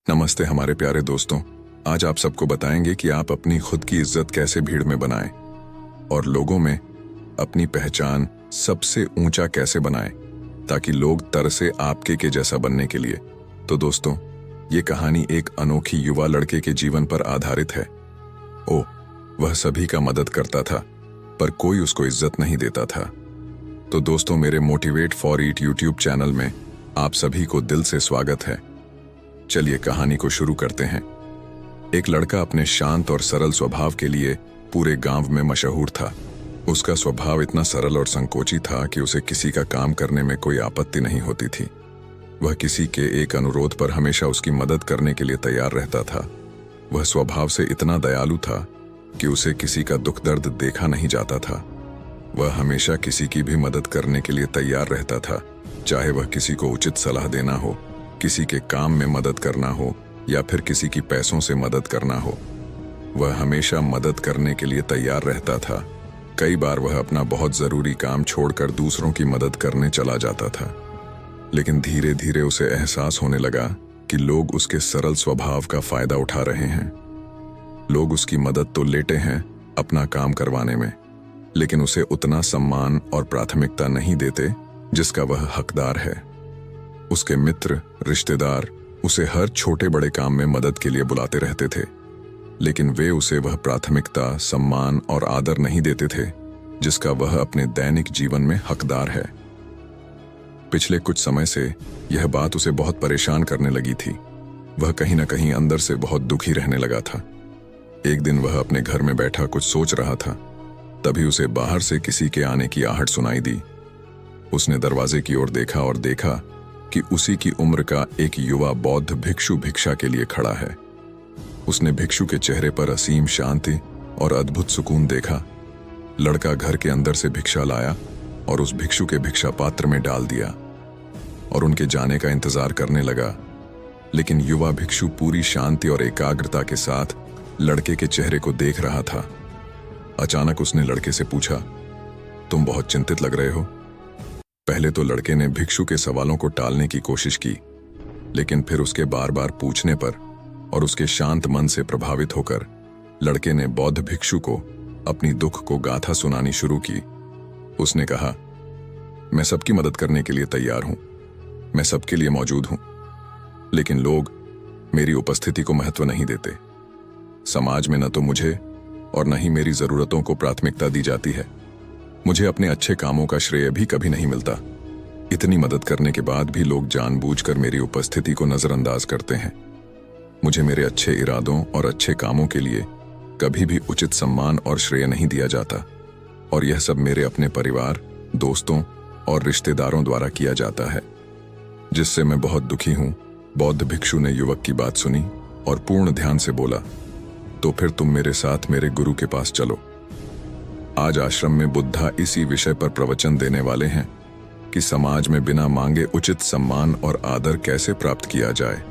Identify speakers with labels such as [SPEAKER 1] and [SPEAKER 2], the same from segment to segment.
[SPEAKER 1] नमस्ते हमारे प्यारे दोस्तों। आज आप सबको बताएंगे कि आप अपनी खुद की इज्जत कैसे भीड़ में बनाएं और लोगों में अपनी पहचान सबसे ऊंचा कैसे बनाएं ताकि लोग तरसे आपके के जैसा बनने के लिए। तो दोस्तों, ये कहानी एक अनोखी युवा लड़के के जीवन पर आधारित है। वह सभी का मदद करता था पर कोई उसको इज्जत नहीं देता था। तो दोस्तों, मेरे motivate for eat YouTube channel में आप सभी को दिल से स्वागत है। चलिए कहानी को शुरू करते हैं। एक लड़का अपने शांत और सरल स्वभाव के लिए पूरे गांव में मशहूर था। उसका स्वभाव इतना सरल और संकोची था कि उसे किसी का काम करने में कोई आपत्ति नहीं होती थी। वह किसी के एक अनुरोध पर हमेशा उसकी मदद करने के लिए तैयार रहता था। वह स्वभाव से इतना दयालु था कि उसे किसी का दुख दर्द देखा नहीं जाता था। वह हमेशा किसी की भी मदद करने के लिए तैयार रहता था, चाहे वह किसी को उचित सलाह देना हो, किसी के काम में मदद करना हो या फिर किसी की पैसों से मदद करना हो। वह हमेशा मदद करने के लिए तैयार रहता था। कई बार वह अपना बहुत जरूरी काम छोड़कर दूसरों की मदद करने चला जाता था। लेकिन धीरे धीरे उसे एहसास होने लगा कि लोग उसके सरल स्वभाव का फायदा उठा रहे हैं। लोग उसकी मदद तो लेते हैं अपना काम करवाने में, लेकिन उसे उतना सम्मान और प्राथमिकता नहीं देते जिसका वह हकदार है। उसके मित्र, रिश्तेदार उसे हर छोटे बड़े काम में मदद के लिए बुलाते रहते थे, लेकिन वे उसे वह प्राथमिकता, सम्मान और आदर नहीं देते थे जिसका वह अपने दैनिक जीवन में हकदार है। पिछले कुछ समय से यह बात उसे बहुत परेशान करने लगी थी। वह कहीं ना कहीं अंदर से बहुत दुखी रहने लगा था। एक दिन वह अपने घर में बैठा कुछ सोच रहा था, तभी उसे बाहर से किसी के आने की आहट सुनाई दी। उसने दरवाजे की ओर देखा और देखा कि उसी की उम्र का एक युवा बौद्ध भिक्षु भिक्षा के लिए खड़ा है। उसने भिक्षु के चेहरे पर असीम शांति और अद्भुत सुकून देखा। लड़का घर के अंदर से भिक्षा लाया और उस भिक्षु के भिक्षा पात्र में डाल दिया और उनके जाने का इंतजार करने लगा। लेकिन युवा भिक्षु पूरी शांति और एकाग्रता के साथ लड़के के चेहरे को देख रहा था। अचानक उसने लड़के से पूछा, तुम बहुत चिंतित लग रहे हो? पहले तो लड़के ने भिक्षु के सवालों को टालने की कोशिश की, लेकिन फिर उसके बार बार पूछने पर और उसके शांत मन से प्रभावित होकर लड़के ने बौद्ध भिक्षु को अपनी दुख को गाथा सुनानी शुरू की। उसने कहा, मैं सबकी मदद करने के लिए तैयार हूं, मैं सबके लिए मौजूद हूं, लेकिन लोग मेरी उपस्थिति को महत्व नहीं देते। समाज में न तो मुझे और न ही मेरी जरूरतों को प्राथमिकता दी जाती है। मुझे अपने अच्छे कामों का श्रेय भी कभी नहीं मिलता। इतनी मदद करने के बाद भी लोग जानबूझकर मेरी उपस्थिति को नजरअंदाज करते हैं। मुझे मेरे अच्छे इरादों और अच्छे कामों के लिए कभी भी उचित सम्मान और श्रेय नहीं दिया जाता, और यह सब मेरे अपने परिवार, दोस्तों और रिश्तेदारों द्वारा किया जाता है, जिससे मैं बहुत दुखी हूं। बौद्ध भिक्षु ने युवक की बात सुनी और पूर्ण ध्यान से बोला, तो फिर तुम मेरे साथ मेरे गुरु के पास चलो। आज आश्रम में बुद्धा इसी विषय पर प्रवचन देने वाले हैं कि समाज में बिना मांगे उचित सम्मान और आदर कैसे प्राप्त किया जाए।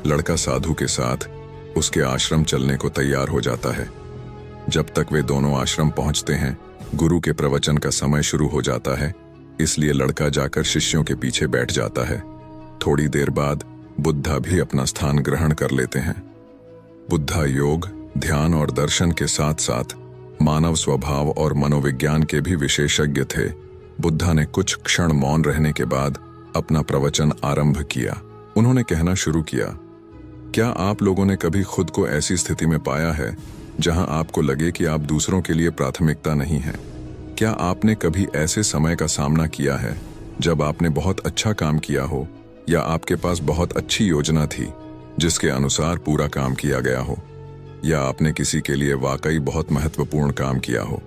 [SPEAKER 1] लड़का साधु के साथ उसके आश्रम चलने को तैयार हो जाता है। जब तक वे दोनों आश्रम पहुंचते हैं, गुरु के प्रवचन का समय शुरू हो जाता है, इसलिए लड़का जाकर शिष्यों के पीछे बैठ जाता है। थोड़ी देर बाद बुद्धा भी अपना स्थान ग्रहण कर लेते हैं। बुद्धा योग, ध्यान और दर्शन के साथ साथ मानव स्वभाव और मनोविज्ञान के भी विशेषज्ञ थे। बुद्धा ने कुछ क्षण मौन रहने के बाद अपना प्रवचन आरंभ किया। उन्होंने कहना शुरू किया, क्या आप लोगों ने कभी खुद को ऐसी स्थिति में पाया है जहां आपको लगे कि आप दूसरों के लिए प्राथमिकता नहीं हैं? क्या आपने कभी ऐसे समय का सामना किया है जब आपने बहुत अच्छा काम किया हो या आपके पास बहुत अच्छी योजना थी जिसके अनुसार पूरा काम किया गया हो, या आपने किसी के लिए वाकई बहुत महत्वपूर्ण काम किया हो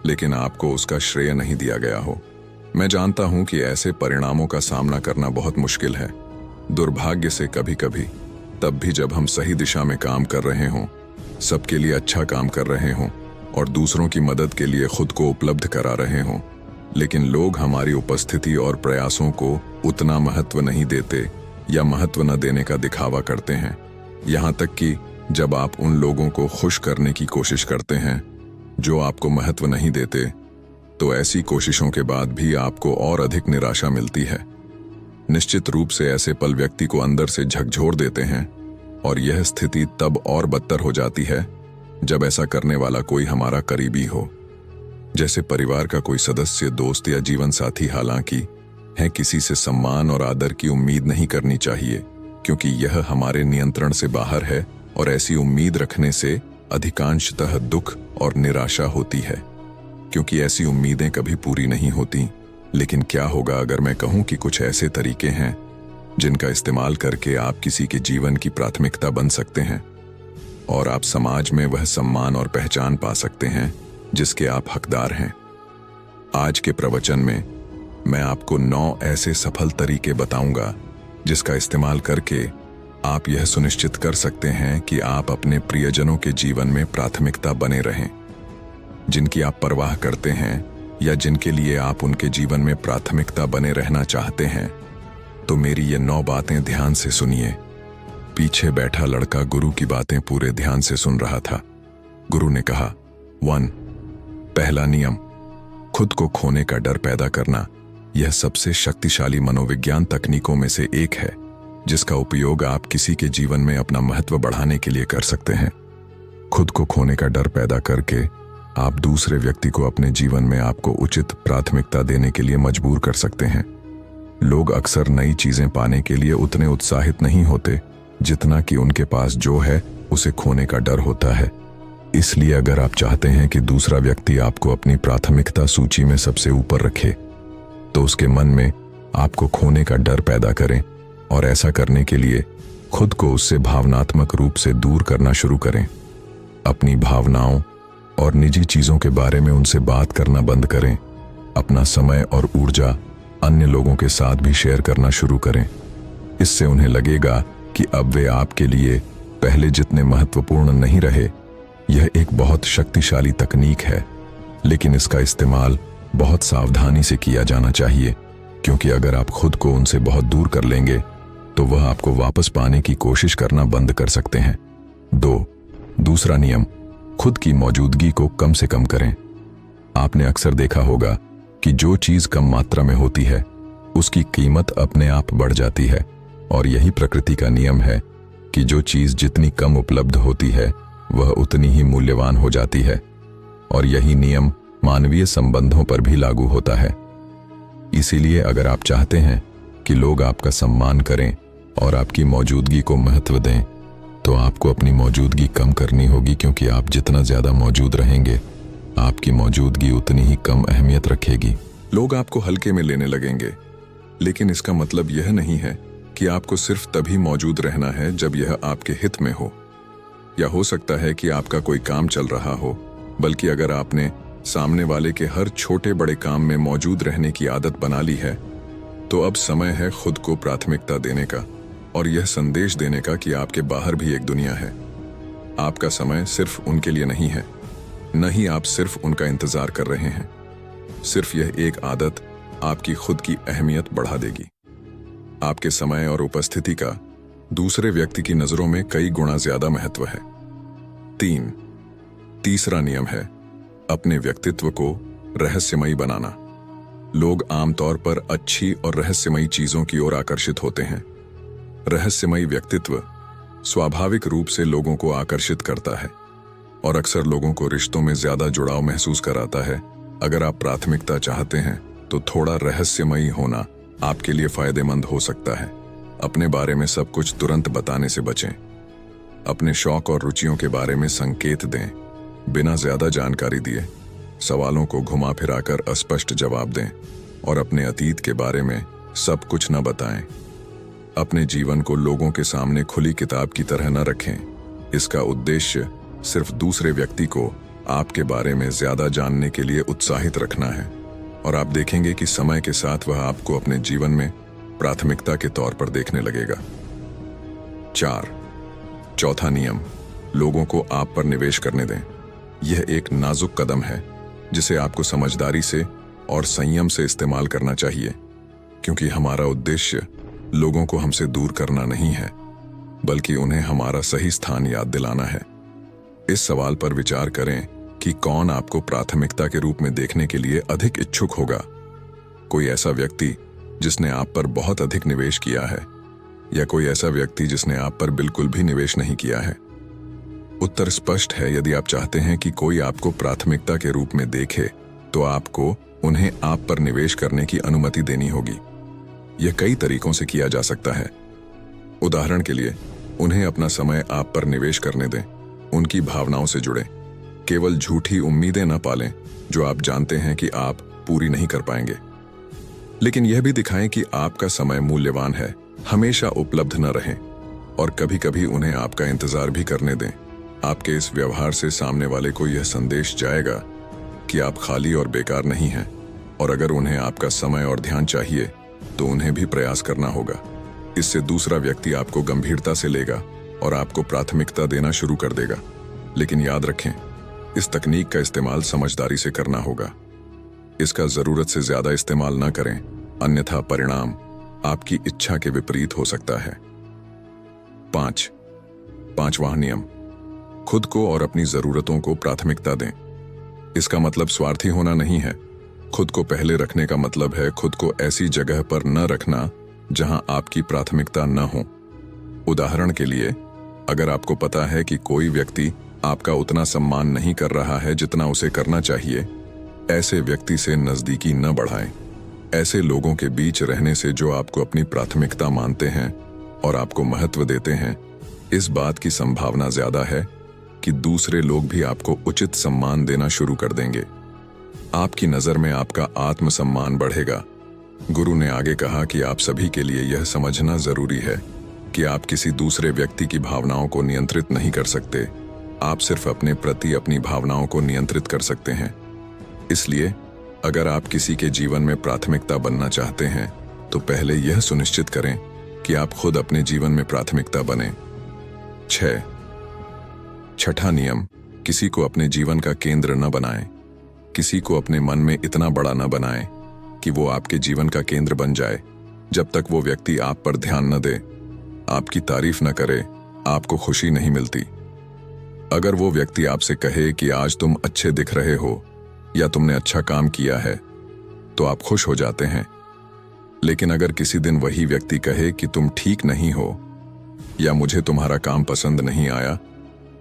[SPEAKER 1] लेकिन आपको उसका श्रेय नहीं दिया गया हो? मैं जानता हूं कि ऐसे परिणामों का सामना करना बहुत मुश्किल है। दुर्भाग्य से कभी कभी तब भी जब हम सही दिशा में काम कर रहे हों, सबके लिए अच्छा काम कर रहे हों और दूसरों की मदद के लिए खुद को उपलब्ध करा रहे हों, लेकिन लोग हमारी उपस्थिति और प्रयासों को उतना महत्व नहीं देते या महत्व न देने का दिखावा करते हैं। यहाँ तक कि जब आप उन लोगों को खुश करने की कोशिश करते हैं जो आपको महत्व नहीं देते, तो ऐसी कोशिशों के बाद भी आपको और अधिक निराशा मिलती है। निश्चित रूप से ऐसे पल व्यक्ति को अंदर से झकझोर देते हैं, और यह स्थिति तब और बदतर हो जाती है जब ऐसा करने वाला कोई हमारा करीबी हो, जैसे परिवार का कोई सदस्य, दोस्त या जीवन साथी। हालांकि है किसी से सम्मान और आदर की उम्मीद नहीं करनी चाहिए, क्योंकि यह हमारे नियंत्रण से बाहर है और ऐसी उम्मीद रखने से अधिकांशतः दुख और निराशा होती है, क्योंकि ऐसी उम्मीदें कभी पूरी नहीं होती। लेकिन क्या होगा अगर मैं कहूं कि कुछ ऐसे तरीके हैं जिनका इस्तेमाल करके आप किसी के जीवन की प्राथमिकता बन सकते हैं और आप समाज में वह सम्मान और पहचान पा सकते हैं जिसके आप हकदार हैं। आज के प्रवचन में मैं आपको 9 ऐसे सफल तरीके बताऊंगा जिसका इस्तेमाल करके आप यह सुनिश्चित कर सकते हैं कि आप अपने प्रियजनों के जीवन में प्राथमिकता बने रहें। जिनकी आप परवाह करते हैं या जिनके लिए आप उनके जीवन में प्राथमिकता बने रहना चाहते हैं, तो मेरी ये 9 बातें ध्यान से सुनिए। पीछे बैठा लड़का गुरु की बातें पूरे ध्यान से सुन रहा था। गुरु ने कहा, 1, पहला नियम, खुद को खोने का डर पैदा करना। यह सबसे शक्तिशाली मनोविज्ञान तकनीकों में से एक है जिसका उपयोग आप किसी के जीवन में अपना महत्व बढ़ाने के लिए कर सकते हैं। खुद को खोने का डर पैदा करके आप दूसरे व्यक्ति को अपने जीवन में आपको उचित प्राथमिकता देने के लिए मजबूर कर सकते हैं। लोग अक्सर नई चीजें पाने के लिए उतने उत्साहित नहीं होते जितना कि उनके पास जो है उसे खोने का डर होता है। इसलिए अगर आप चाहते हैं कि दूसरा व्यक्ति आपको अपनी प्राथमिकता सूची में सबसे ऊपर रखे, तो उसके मन में आपको खोने का डर पैदा करें और ऐसा करने के लिए खुद को उससे भावनात्मक रूप से दूर करना शुरू करें। अपनी भावनाओं और निजी चीजों के बारे में उनसे बात करना बंद करें। अपना समय और ऊर्जा अन्य लोगों के साथ भी शेयर करना शुरू करें। इससे उन्हें लगेगा कि अब वे आपके लिए पहले जितने महत्वपूर्ण नहीं रहे। यह एक बहुत शक्तिशाली तकनीक है, लेकिन इसका इस्तेमाल बहुत सावधानी से किया जाना चाहिए, क्योंकि अगर आप खुद को उनसे बहुत दूर कर लेंगे तो वह आपको वापस पाने की कोशिश करना बंद कर सकते हैं। 2, दूसरा नियम, खुद की मौजूदगी को कम से कम करें। आपने अक्सर देखा होगा कि जो चीज कम मात्रा में होती है उसकी कीमत अपने आप बढ़ जाती है, और यही प्रकृति का नियम है कि जो चीज जितनी कम उपलब्ध होती है वह उतनी ही मूल्यवान हो जाती है। और यही नियम मानवीय संबंधों पर भी लागू होता है। इसीलिए अगर आप चाहते हैं कि लोग आपका सम्मान करें और आपकी मौजूदगी को महत्व दें, तो आपको अपनी मौजूदगी कम करनी होगी, क्योंकि आप जितना ज्यादा मौजूद रहेंगे आपकी मौजूदगी उतनी ही कम अहमियत रखेगी। लोग आपको हल्के में लेने लगेंगे, लेकिन इसका मतलब यह नहीं है कि आपको सिर्फ तभी मौजूद रहना है जब यह आपके हित में हो, या हो सकता है कि आपका कोई काम चल रहा हो, बल्कि अगर आपने सामने वाले के हर छोटे बड़े काम में मौजूद रहने की आदत बना ली है, तो अब समय है खुद को प्राथमिकता देने का और यह संदेश देने का कि आपके बाहर भी एक दुनिया है। आपका समय सिर्फ उनके लिए नहीं है, न ही आप सिर्फ उनका इंतजार कर रहे हैं। सिर्फ यह एक आदत आपकी खुद की अहमियत बढ़ा देगी। आपके समय और उपस्थिति का दूसरे व्यक्ति की नजरों में कई गुना ज्यादा महत्व है। 3, तीसरा नियम है अपने व्यक्तित्व को रहस्यमयी बनाना। लोग आमतौर पर अच्छी और रहस्यमयी चीजों की ओर आकर्षित होते हैं। रहस्यमयी व्यक्तित्व स्वाभाविक रूप से लोगों को आकर्षित करता है और अक्सर लोगों को रिश्तों में ज्यादा जुड़ाव महसूस कराता है। अगर आप प्राथमिकता चाहते हैं तो थोड़ा रहस्यमयी होना आपके लिए फायदेमंद हो सकता है। अपने बारे में सब कुछ तुरंत बताने से बचें। अपने शौक और रुचियों के बारे में संकेत दें, बिना ज्यादा जानकारी दिए। सवालों को घुमा फिराकर अस्पष्ट जवाब दें और अपने अतीत के बारे में सब कुछ न बताएं। अपने जीवन को लोगों के सामने खुली किताब की तरह न रखें। इसका उद्देश्य सिर्फ दूसरे व्यक्ति को आपके बारे में ज्यादा जानने के लिए उत्साहित रखना है, और आप देखेंगे कि समय के साथ वह आपको अपने जीवन में प्राथमिकता के तौर पर देखने लगेगा। 4, चौथा नियम, लोगों को आप पर निवेश करने दें। यह एक नाजुक कदम है जिसे आपको समझदारी से और संयम से इस्तेमाल करना चाहिए, क्योंकि हमारा उद्देश्य लोगों को हमसे दूर करना नहीं है, बल्कि उन्हें हमारा सही स्थान याद दिलाना है। इस सवाल पर विचार करें कि कौन आपको प्राथमिकता के रूप में देखने के लिए अधिक इच्छुक होगा। कोई ऐसा व्यक्ति जिसने आप पर बहुत अधिक निवेश किया है, या कोई ऐसा व्यक्ति जिसने आप पर बिल्कुल भी निवेश नहीं किया है? उत्तर स्पष्ट है। यदि आप चाहते हैं कि कोई आपको प्राथमिकता के रूप में देखे, तो आपको उन्हें आप पर निवेश करने की अनुमति देनी होगी। यह कई तरीकों से किया जा सकता है। उदाहरण के लिए, उन्हें अपना समय आप पर निवेश करने दें, उनकी भावनाओं से जुड़ें, केवल झूठी उम्मीदें न पालें जो आप जानते हैं कि आप पूरी नहीं कर पाएंगे। लेकिन यह भी दिखाएं कि आपका समय मूल्यवान है, हमेशा उपलब्ध न रहें और कभी-कभी उन्हें आपका इंतजार भी करने दें। आपके इस व्यवहार से सामने वाले को यह संदेश जाएगा कि आप खाली और बेकार नहीं हैं, और अगर उन्हें आपका समय और ध्यान चाहिए तो उन्हें भी प्रयास करना होगा। इससे दूसरा व्यक्ति आपको गंभीरता से लेगा और आपको प्राथमिकता देना शुरू कर देगा। लेकिन याद रखें, इस तकनीक का इस्तेमाल समझदारी से करना होगा। इसका जरूरत से ज्यादा इस्तेमाल न करें, अन्यथा परिणाम आपकी इच्छा के विपरीत हो सकता है। पांचवां नियम, खुद को और अपनी जरूरतों को प्राथमिकता दें। इसका मतलब स्वार्थी होना नहीं है। खुद को पहले रखने का मतलब है खुद को ऐसी जगह पर न रखना जहां आपकी प्राथमिकता न हो। उदाहरण के लिए, अगर आपको पता है कि कोई व्यक्ति आपका उतना सम्मान नहीं कर रहा है जितना उसे करना चाहिए, ऐसे व्यक्ति से नजदीकी न बढ़ाएं। ऐसे लोगों के बीच रहने से जो आपको अपनी प्राथमिकता मानते हैं और आपको महत्व देते हैं, इस बात की संभावना ज्यादा है कि दूसरे लोग भी आपको उचित सम्मान देना शुरू कर देंगे। आपकी नजर में आपका आत्मसम्मान बढ़ेगा। गुरु ने आगे कहा कि आप सभी के लिए यह समझना जरूरी है कि आप किसी दूसरे व्यक्ति की भावनाओं को नियंत्रित नहीं कर सकते। आप सिर्फ अपने प्रति अपनी भावनाओं को नियंत्रित कर सकते हैं। इसलिए अगर आप किसी के जीवन में प्राथमिकता बनना चाहते हैं, तो पहले यह सुनिश्चित करें कि आप खुद अपने जीवन में प्राथमिकता बने। 6. नियम, किसी को अपने जीवन का केंद्र न बनाएं। किसी को अपने मन में इतना बड़ा न बनाएं कि वो आपके जीवन का केंद्र बन जाए। जब तक वो व्यक्ति आप पर ध्यान न दे, आपकी तारीफ न करे, आपको खुशी नहीं मिलती। अगर वो व्यक्ति आपसे कहे कि आज तुम अच्छे दिख रहे हो या तुमने अच्छा काम किया है, तो आप खुश हो जाते हैं। लेकिन अगर किसी दिन वही व्यक्ति कहे कि तुम ठीक नहीं हो या मुझे तुम्हारा काम पसंद नहीं आया,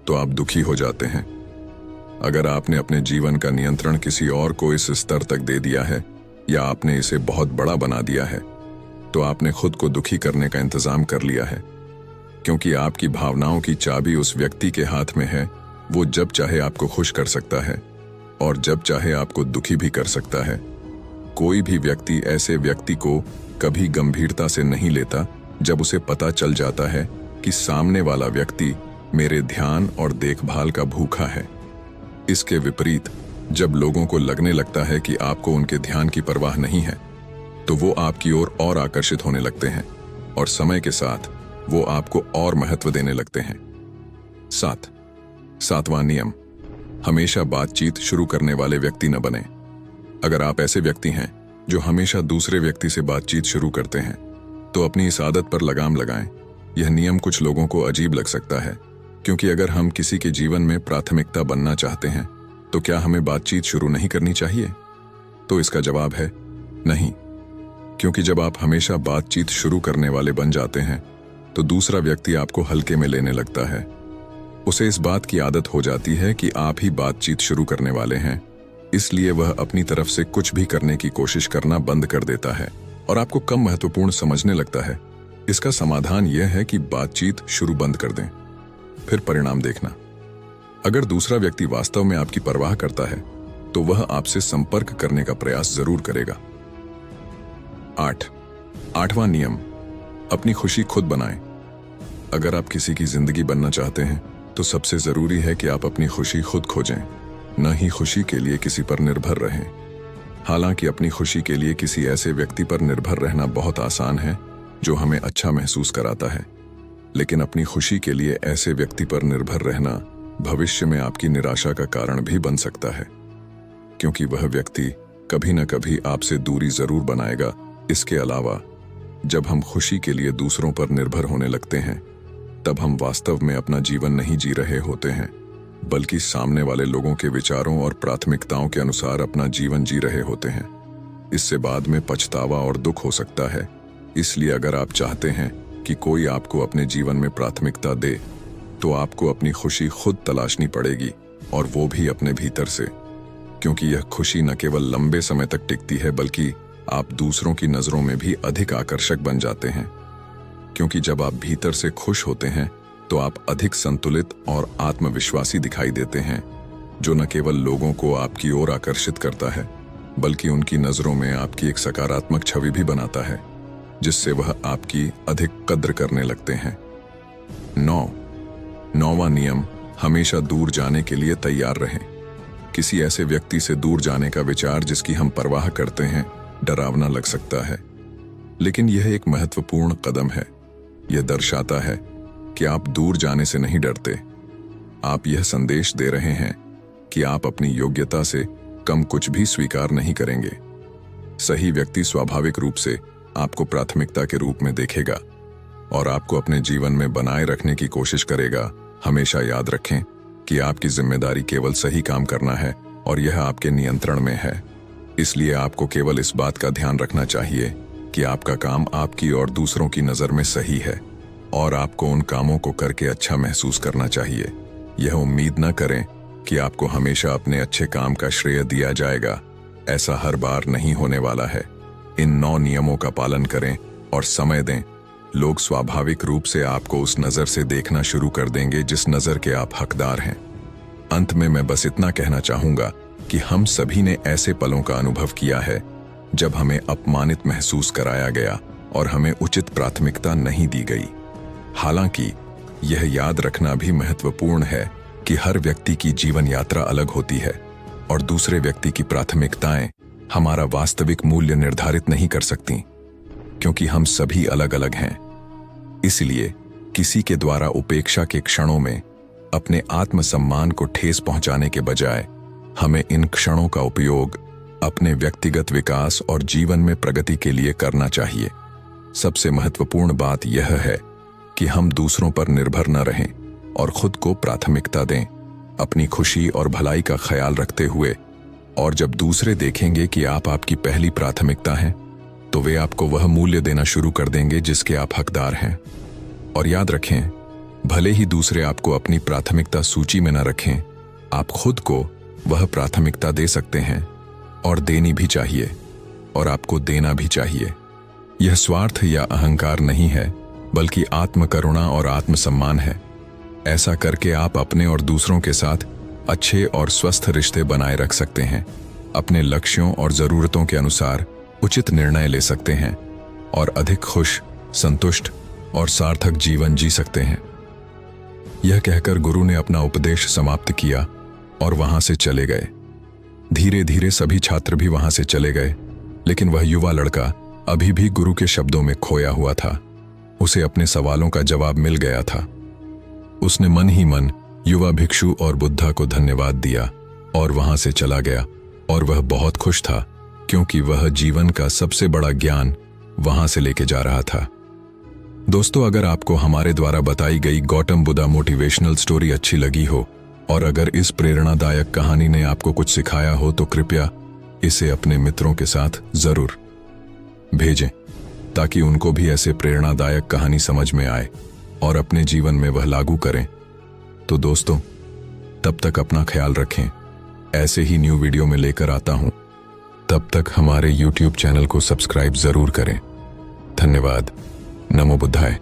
[SPEAKER 1] तो आप दुखी हो जाते हैं। अगर आपने अपने जीवन का नियंत्रण किसी और को इस स्तर तक दे दिया है या आपने इसे बहुत बड़ा बना दिया है, तो आपने खुद को दुखी करने का इंतजाम कर लिया है। क्योंकि आपकी भावनाओं की चाबी उस व्यक्ति के हाथ में है। वो जब चाहे आपको खुश कर सकता है और जब चाहे आपको दुखी भी कर सकता है। कोई भी व्यक्ति ऐसे व्यक्ति को कभी गंभीरता से नहीं लेता जब उसे पता चल जाता है कि सामने वाला व्यक्ति मेरे ध्यान और देखभाल का भूखा है। इसके विपरीत, जब लोगों को लगने लगता है कि आपको उनके ध्यान की परवाह नहीं है, तो वो आपकी ओर और आकर्षित होने लगते हैं और समय के साथ वो आपको और महत्व देने लगते हैं। 7वां नियम, हमेशा बातचीत शुरू करने वाले व्यक्ति न बने। अगर आप ऐसे व्यक्ति हैं जो हमेशा दूसरे व्यक्ति से बातचीत शुरू करते हैं, तो अपनी इस आदत पर लगाम लगाएं। यह नियम कुछ लोगों को अजीब लग सकता है, क्योंकि अगर हम किसी के जीवन में प्राथमिकता बनना चाहते हैं, तो क्या हमें बातचीत शुरू नहीं करनी चाहिए? तो इसका जवाब है नहीं। क्योंकि जब आप हमेशा बातचीत शुरू करने वाले बन जाते हैं, तो दूसरा व्यक्ति आपको हल्के में लेने लगता है। उसे इस बात की आदत हो जाती है कि आप ही बातचीत शुरू करने वाले हैं, इसलिए वह अपनी तरफ से कुछ भी करने की कोशिश करना बंद कर देता है और आपको कम महत्वपूर्ण समझने लगता है। इसका समाधान यह है कि बातचीत शुरू बंद कर दें, फिर परिणाम देखना। अगर दूसरा व्यक्ति वास्तव में आपकी परवाह करता है, तो वह आपसे संपर्क करने का प्रयास जरूर करेगा। 8वां नियम, अपनी खुशी खुद बनाएं। अगर आप किसी की जिंदगी बनना चाहते हैं, तो सबसे जरूरी है कि आप अपनी खुशी खुद खोजें, न ही खुशी के लिए किसी पर निर्भर रहें। हालांकि अपनी खुशी के लिए किसी ऐसे व्यक्ति पर निर्भर रहना बहुत आसान है जो हमें अच्छा महसूस कराता है, लेकिन अपनी खुशी के लिए ऐसे व्यक्ति पर निर्भर रहना भविष्य में आपकी निराशा का कारण भी बन सकता है, क्योंकि वह व्यक्ति कभी न कभी आपसे दूरी जरूर बनाएगा। इसके अलावा, जब हम खुशी के लिए दूसरों पर निर्भर होने लगते हैं, तब हम वास्तव में अपना जीवन नहीं जी रहे होते हैं, बल्कि सामने वाले लोगों के विचारों और प्राथमिकताओं के अनुसार अपना जीवन जी रहे होते हैं। इससे बाद में पछतावा और दुख हो सकता है। इसलिए अगर आप चाहते हैं कि कोई आपको अपने जीवन में प्राथमिकता दे, तो आपको अपनी खुशी खुद तलाशनी पड़ेगी, और वो भी अपने भीतर से। क्योंकि यह खुशी न केवल लंबे समय तक टिकती है, बल्कि आप दूसरों की नजरों में भी अधिक आकर्षक बन जाते हैं। क्योंकि जब आप भीतर से खुश होते हैं तो आप अधिक संतुलित और आत्मविश्वासी दिखाई देते हैं, जो न केवल लोगों को आपकी ओर आकर्षित करता है, बल्कि उनकी नजरों में आपकी एक सकारात्मक छवि भी बनाता है, जिससे वह आपकी अधिक कद्र करने लगते हैं। 9वां नियम, हमेशा दूर जाने के लिए तैयार रहें। किसी ऐसे व्यक्ति से दूर जाने का विचार जिसकी हम परवाह करते हैं डरावना लग सकता है, लेकिन यह एक महत्वपूर्ण कदम है। यह दर्शाता है कि आप दूर जाने से नहीं डरते। आप यह संदेश दे रहे हैं कि आप अपनी योग्यता से कम कुछ भी स्वीकार नहीं करेंगे। सही व्यक्ति स्वाभाविक रूप से आपको प्राथमिकता के रूप में देखेगा और आपको अपने जीवन में बनाए रखने की कोशिश करेगा। हमेशा याद रखें कि आपकी जिम्मेदारी केवल सही काम करना है और यह आपके नियंत्रण में है। इसलिए आपको केवल इस बात का ध्यान रखना चाहिए कि आपका काम आपकी और दूसरों की नज़र में सही है, और आपको उन कामों को करके अच्छा महसूस करना चाहिए। यह उम्मीद न करें कि आपको हमेशा अपने अच्छे काम का श्रेय दिया जाएगा। ऐसा हर बार नहीं होने वाला है। इन 9 नियमों का पालन करें और समय दें। लोग स्वाभाविक रूप से आपको उस नज़र से देखना शुरू कर देंगे जिस नज़र के आप हकदार हैं। अंत में मैं बस इतना कहना चाहूँगा कि हम सभी ने ऐसे पलों का अनुभव किया है जब हमें अपमानित महसूस कराया गया और हमें उचित प्राथमिकता नहीं दी गई। हालांकि यह याद रखना भी महत्वपूर्ण है कि हर व्यक्ति की जीवन यात्रा अलग होती है और दूसरे व्यक्ति की प्राथमिकताएं हमारा वास्तविक मूल्य निर्धारित नहीं कर सकती, क्योंकि हम सभी अलग अलग हैं। इसलिए किसी के द्वारा उपेक्षा के क्षणों में अपने आत्मसम्मान को ठेस पहुंचाने के बजाय हमें इन क्षणों का उपयोग अपने व्यक्तिगत विकास और जीवन में प्रगति के लिए करना चाहिए। सबसे महत्वपूर्ण बात यह है कि हम दूसरों पर निर्भर न रहें और खुद को प्राथमिकता दें, अपनी खुशी और भलाई का ख्याल रखते हुए। और जब दूसरे देखेंगे कि आप आपकी पहली प्राथमिकता हैं, तो वे आपको वह मूल्य देना शुरू कर देंगे जिसके आप हकदार हैं। और याद रखें, भले ही दूसरे आपको अपनी प्राथमिकता सूची में न रखें, आप खुद को वह प्राथमिकता दे सकते हैं, और देनी भी चाहिए, और आपको देना भी चाहिए। यह स्वार्थ या अहंकार नहीं है, बल्कि आत्मकरुणा और आत्मसम्मान है। ऐसा करके आप अपने और दूसरों के साथ अच्छे और स्वस्थ रिश्ते बनाए रख सकते हैं, अपने लक्ष्यों और ज़रूरतों के अनुसार उचित निर्णय ले सकते हैं, और अधिक खुश, संतुष्ट और सार्थक जीवन जी सकते हैं। यह कहकर गुरु ने अपना उपदेश समाप्त किया और वहां से चले गए। धीरे धीरे सभी छात्र भी वहां से चले गए, लेकिन वह युवा लड़का अभी भी गुरु के शब्दों में खोया हुआ था। उसे अपने सवालों का जवाब मिल गया था। उसने मन ही मन युवा भिक्षु और बुद्धा को धन्यवाद दिया और वहां से चला गया, और वह बहुत खुश था क्योंकि वह जीवन का सबसे बड़ा ज्ञान वहां से लेके जा रहा था। दोस्तों, अगर आपको हमारे द्वारा बताई गई गौतम बुद्धा मोटिवेशनल स्टोरी अच्छी लगी हो और अगर इस प्रेरणादायक कहानी ने आपको कुछ सिखाया हो, तो कृपया इसे अपने मित्रों के साथ जरूर भेजें, ताकि उनको भी ऐसे प्रेरणादायक कहानी समझ में आए और अपने जीवन में वह लागू करें। तो दोस्तों, तब तक अपना ख्याल रखें। ऐसे ही न्यू वीडियो में लेकर आता हूं। तब तक हमारे YouTube चैनल को सब्सक्राइब जरूर करें। धन्यवाद। नमो बुद्धाय।